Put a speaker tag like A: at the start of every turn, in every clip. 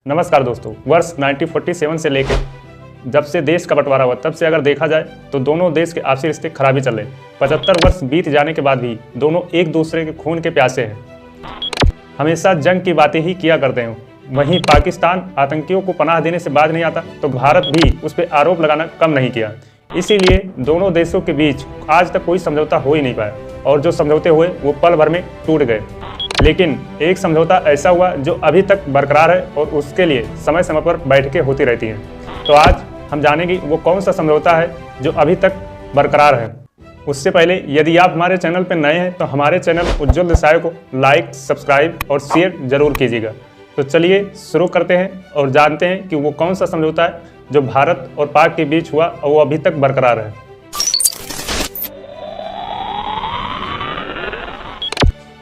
A: नमस्कार दोस्तों, वर्ष 1947 से लेकर जब से देश का बंटवारा हुआ तब से अगर देखा जाए तो दोनों देश के आपसी रिश्ते खराबी चल रहे। 75 वर्ष बीत जाने के बाद भी दोनों एक दूसरे के खून के प्यासे हैं, हमेशा जंग की बातें ही किया करते हैं। वहीं पाकिस्तान आतंकियों को पनाह देने से बाज नहीं आता तो भारत भी उस पर आरोप लगाना कम नहीं किया। इसीलिए दोनों देशों के बीच आज तक कोई समझौता हो ही नहीं पाया और जो समझौते हुए वो पल भर में टूट गए। लेकिन एक समझौता ऐसा हुआ जो अभी तक बरकरार है और उसके लिए समय समय पर बैठकें होती रहती हैं। तो आज हम जानेंगे वो कौन सा समझौता है जो अभी तक बरकरार है। उससे पहले यदि आप हमारे चैनल पर नए हैं तो हमारे चैनल उज्ज्वल देसाई को लाइक, सब्सक्राइब और शेयर जरूर कीजिएगा। तो चलिए शुरू करते हैं और जानते हैं कि वो कौन सा समझौता है जो भारत और पाक के बीच हुआ और वो अभी तक बरकरार है।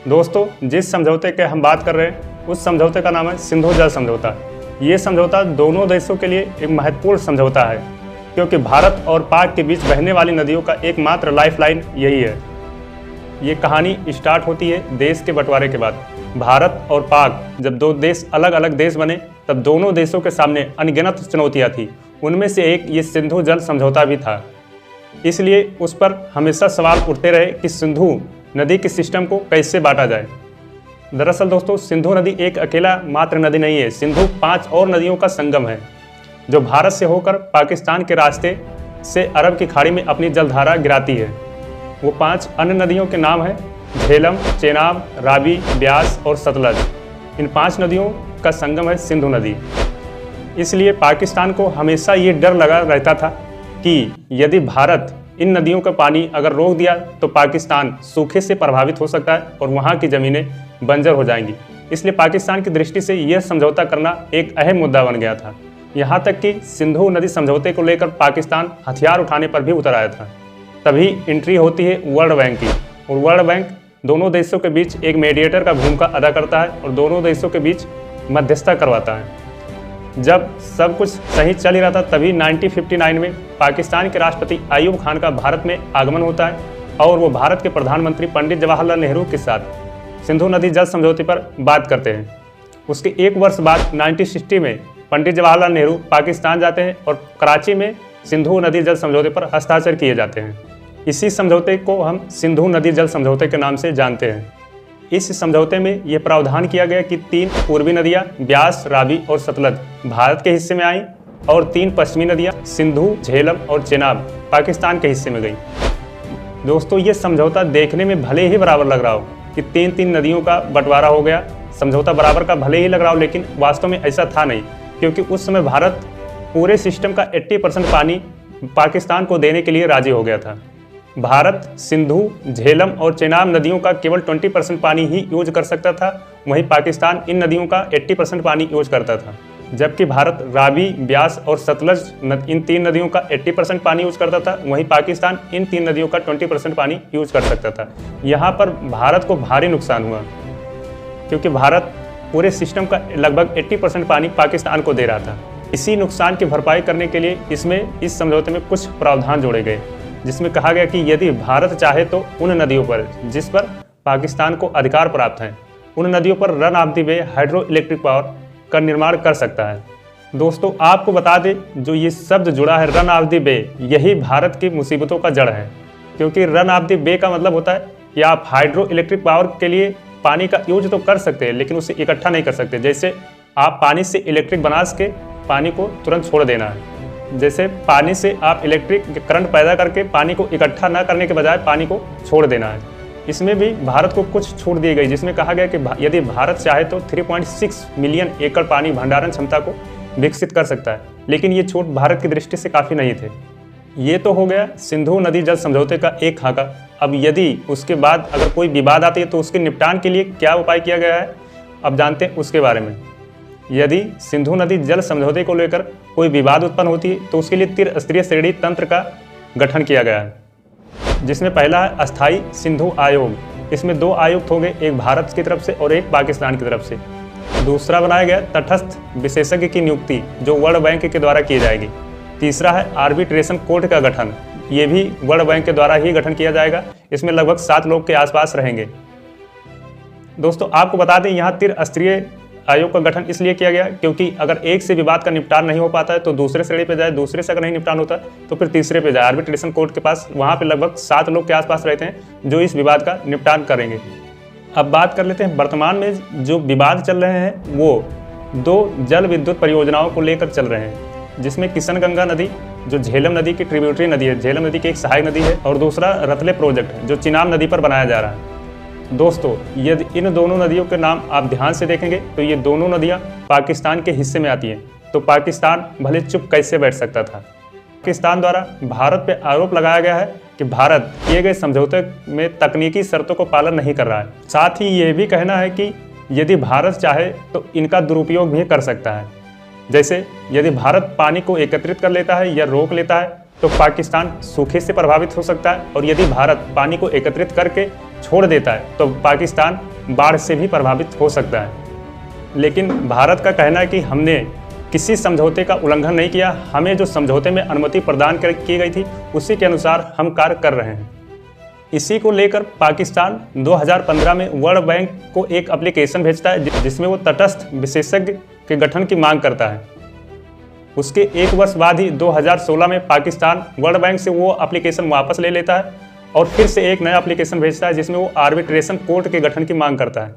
A: दोस्तों, जिस समझौते के हम बात कर रहे हैं उस समझौते का नाम है सिंधु जल समझौता। ये समझौता दोनों देशों के लिए एक महत्वपूर्ण समझौता है क्योंकि भारत और पाक के बीच बहने वाली नदियों का एकमात्र लाइफलाइन यही है। ये कहानी स्टार्ट होती है देश के बंटवारे के बाद। भारत और पाक जब दो देश अलग अलग देश बने तब दोनों देशों के सामने अनगिनत चुनौतियाँ थी। उनमें से एक ये सिंधु जल समझौता भी था। इसलिए उस पर हमेशा सवाल उठते रहे कि सिंधु नदी के सिस्टम को कैसे बांटा जाए। दरअसल दोस्तों, सिंधु नदी एक अकेला मात्र नदी नहीं है। सिंधु 5 और नदियों का संगम है जो भारत से होकर पाकिस्तान के रास्ते से अरब की खाड़ी में अपनी जलधारा गिराती है। वो 5 अन्य नदियों के नाम हैं झेलम, चेनाब, रावी, ब्यास और सतलज। इन 5 नदियों का संगम है सिंधु नदी। इसलिए पाकिस्तान को हमेशा ये डर लगा रहता था कि यदि भारत इन नदियों का पानी अगर रोक दिया तो पाकिस्तान सूखे से प्रभावित हो सकता है और वहाँ की ज़मीनें बंजर हो जाएंगी। इसलिए पाकिस्तान की दृष्टि से यह समझौता करना एक अहम मुद्दा बन गया था। यहाँ तक कि सिंधु नदी समझौते को लेकर पाकिस्तान हथियार उठाने पर भी उतर आया था। तभी एंट्री होती है वर्ल्ड बैंक की और वर्ल्ड बैंक दोनों देशों के बीच एक मीडिएटर का भूमिका अदा करता है और दोनों देशों के बीच मध्यस्थता करवाता है। जब सब कुछ सही चल ही रहा था तभी 1959 में पाकिस्तान के राष्ट्रपति अयूब खान का भारत में आगमन होता है और वो भारत के प्रधानमंत्री पंडित जवाहरलाल नेहरू के साथ सिंधु नदी जल समझौते पर बात करते हैं। उसके एक वर्ष बाद 1960 में पंडित जवाहरलाल नेहरू पाकिस्तान जाते हैं और कराची में सिंधु नदी जल समझौते पर हस्ताक्षर किए जाते हैं। इसी समझौते को हम सिंधु नदी जल समझौते के नाम से जानते हैं। इस समझौते में यह प्रावधान किया गया कि 3 पूर्वी नदियां ब्यास, रावी और सतलज भारत के हिस्से में आईं और 3 पश्चिमी नदियां सिंधु, झेलम और चेनाब पाकिस्तान के हिस्से में गईं। दोस्तों, ये समझौता देखने में भले ही बराबर लग रहा हो कि 3 नदियों का बंटवारा हो गया, समझौता बराबर का भले ही लग रहा हो, लेकिन वास्तव में ऐसा था नहीं क्योंकि उस समय भारत पूरे सिस्टम का 80% पानी पाकिस्तान को देने के लिए राजी हो गया था। भारत सिंधु, झेलम और चेनाब नदियों का केवल 20% पानी ही यूज कर सकता था, वहीं पाकिस्तान इन नदियों का 80% पानी यूज करता था। जबकि भारत रावी, ब्यास और सतलज इन 3 नदियों का 80% पानी यूज करता था, वहीं पाकिस्तान इन 3 नदियों का 20% पानी यूज कर सकता था। यहाँ पर भारत को भारी नुकसान हुआ क्योंकि भारत पूरे सिस्टम का लगभग 80% पानी पाकिस्तान को दे रहा था। इसी नुकसान की भरपाई करने के लिए इस समझौते में कुछ प्रावधान जोड़े गए जिसमें कहा गया कि यदि भारत चाहे तो उन नदियों पर जिस पर पाकिस्तान को अधिकार प्राप्त है उन नदियों पर run of the way hydro electric power का निर्माण कर सकता है। दोस्तों, आपको बता दें जो ये शब्द जुड़ा है रन ऑफ द वे, यही भारत की मुसीबतों का जड़ है क्योंकि रन ऑफ द वे का मतलब होता है कि आप हाइड्रो इलेक्ट्रिक पावर के लिए पानी का यूज तो कर सकते हैं लेकिन उसे इकट्ठा नहीं कर सकते। जैसे आप पानी से इलेक्ट्रिक बना के पानी को तुरंत छोड़ देना है, जैसे पानी से आप इलेक्ट्रिक करंट पैदा करके पानी को इकट्ठा ना करने के बजाय पानी को छोड़ देना है। इसमें भी भारत को कुछ छूट दी गई जिसमें कहा गया कि यदि भारत चाहे तो 3.6 मिलियन एकड़ पानी भंडारण क्षमता को विकसित कर सकता है, लेकिन ये छूट भारत की दृष्टि से काफ़ी नहीं थे। ये तो हो गया सिंधु नदी जल समझौते का एक खाका। अब यदि उसके बाद अगर कोई विवाद आती है तो उसके निपटान के लिए क्या उपाय किया गया है, अब जानते हैं उसके बारे में। यदि सिंधु नदी जल समझौते को लेकर कोई विवाद उत्पन्न होती है तो उसके लिए त्रिस्तरीय श्रेणी तंत्र का गठन किया गया है जिसमें पहला है अस्थायी सिंधु आयोग। इसमें 2 आयुक्त होंगे, एक भारत की तरफ से और एक पाकिस्तान की तरफ से। दूसरा बनाया गया तटस्थ विशेषज्ञ की नियुक्ति जो वर्ल्ड बैंक के द्वारा की जाएगी। तीसरा है आर्बिट्रेशन कोर्ट का गठन, ये भी वर्ल्ड बैंक के द्वारा ही गठन किया जाएगा। इसमें लगभग 7 लोग के आसपास रहेंगे। दोस्तों, आपको बता दें यहाँ त्रिस्तरीय आयोग का गठन इसलिए किया गया क्योंकि अगर एक से विवाद का निपटान नहीं हो पाता है तो दूसरे श्रेणी पे जाए, दूसरे से अगर नहीं निपटान होता तो फिर तीसरे पे जाए। आर्बिट्रेशन कोर्ट के पास वहाँ पे लगभग 7 लोग के आसपास रहते हैं जो इस विवाद का निपटान करेंगे। अब बात कर लेते हैं वर्तमान में जो विवाद चल रहे हैं वो 2 जल विद्युत परियोजनाओं को लेकर चल रहे हैं, जिसमें किशनगंगा नदी जो झेलम नदी की ट्रिब्यूटरी नदी है, झेलम नदी की एक सहायक नदी है, और दूसरा रतले प्रोजेक्ट है जो चिनाब नदी पर बनाया जा रहा है। दोस्तों, यदि इन दोनों नदियों के नाम आप ध्यान से देखेंगे तो ये दोनों नदियां पाकिस्तान के हिस्से में आती हैं, तो पाकिस्तान भले चुप कैसे बैठ सकता था। पाकिस्तान द्वारा भारत पे आरोप लगाया गया है कि भारत किए गए समझौते में तकनीकी शर्तों को पालन नहीं कर रहा है। साथ ही ये भी कहना है कि यदि भारत चाहे तो इनका दुरुपयोग भी कर सकता है। जैसे यदि भारत पानी को एकत्रित कर लेता है या रोक लेता है तो पाकिस्तान सूखे से प्रभावित हो सकता है, और यदि भारत पानी को एकत्रित करके छोड़ देता है तो पाकिस्तान बाढ़ से भी प्रभावित हो सकता है। लेकिन भारत का कहना है कि हमने किसी समझौते का उल्लंघन नहीं किया, हमें जो समझौते में अनुमति प्रदान की गई थी उसी के अनुसार हम कार्य कर रहे हैं। इसी को लेकर पाकिस्तान 2015 में वर्ल्ड बैंक को एक एप्लीकेशन भेजता है जिसमें वो तटस्थ विशेषज्ञ के गठन की मांग करता है। उसके 1 वर्ष बाद ही 2016 में पाकिस्तान वर्ल्ड बैंक से वो एप्लीकेशन वापस ले लेता है और फिर से एक नया एप्लीकेशन भेजता है जिसमें वो आर्बिट्रेशन कोर्ट के गठन की मांग करता है।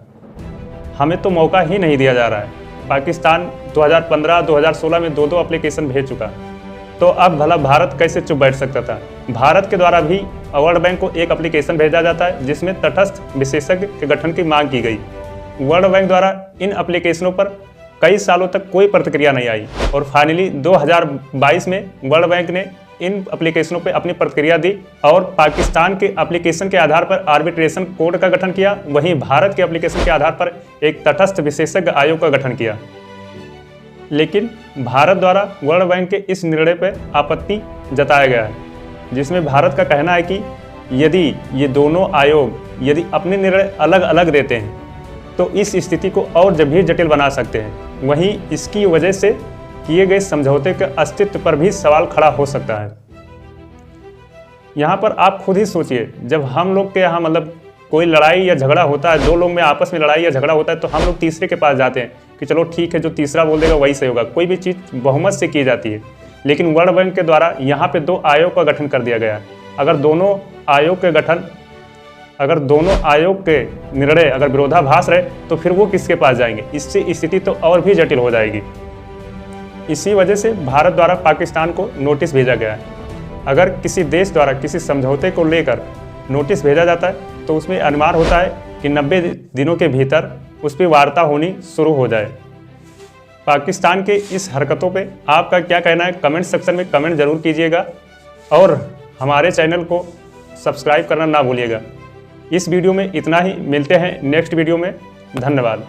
A: हमें तो मौका ही नहीं दिया जा रहा है। पाकिस्तान 2015-2016 में 2 एप्लीकेशन भेज चुका, तो अब भला भारत कैसे चुप बैठ सकता था। भारत के द्वारा भी वर्ल्ड बैंक को एक एप्लीकेशन भेजा जाता है जिसमें तटस्थ विशेषज्ञ के गठन की मांग की गई। वर्ल्ड बैंक द्वारा इन एप्लीकेशनों पर कई सालों तक कोई प्रतिक्रिया नहीं आई, और फाइनली 2022 में वर्ल्ड बैंक ने इन एप्लीकेशनों पे अपनी प्रतिक्रिया दी और पाकिस्तान के एप्लीकेशन के आधार पर आर्बिट्रेशन कोर्ट का गठन किया, वहीं भारत के एप्लीकेशन के आधार पर एक तटस्थ विशेषज्ञ आयोग का गठन किया। लेकिन भारत द्वारा वर्ल्ड बैंक के इस निर्णय पर आपत्ति जताया गया है, जिसमें भारत का कहना है कि यदि ये दोनों आयोग यदि अपने निर्णय अलग अलग देते हैं तो इस स्थिति को और भी जटिल बना सकते हैं। वहीं इसकी वजह से किए गए समझौते के अस्तित्व पर भी सवाल खड़ा हो सकता है। यहाँ पर आप खुद ही सोचिए, जब हम लोग के यहाँ मतलब कोई लड़ाई या झगड़ा होता है, 2 लोग में आपस में लड़ाई या झगड़ा होता है तो हम लोग तीसरे के पास जाते हैं कि चलो ठीक है, जो तीसरा बोल देगा वही सही होगा। कोई भी चीज़ बहुमत से की जाती है, लेकिन वर्ल्ड बैंक के द्वारा यहाँ पे 2 आयोग का गठन कर दिया गया है। अगर दोनों आयोग के निर्णय अगर विरोधाभास रहे तो फिर वो किसके पास जाएंगे, इससे स्थिति तो और भी जटिल हो जाएगी। इसी वजह से भारत द्वारा पाकिस्तान को नोटिस भेजा गया है। अगर किसी देश द्वारा किसी समझौते को लेकर नोटिस भेजा जाता है तो उसमें अनुमान होता है कि 90 दिनों के भीतर उस पर वार्ता होनी शुरू हो जाए। पाकिस्तान के इस हरकतों पे आपका क्या कहना है, कमेंट सेक्शन में कमेंट जरूर कीजिएगा, और हमारे चैनल को सब्सक्राइब करना ना भूलिएगा। इस वीडियो में इतना ही, मिलते हैं नेक्स्ट वीडियो में। धन्यवाद।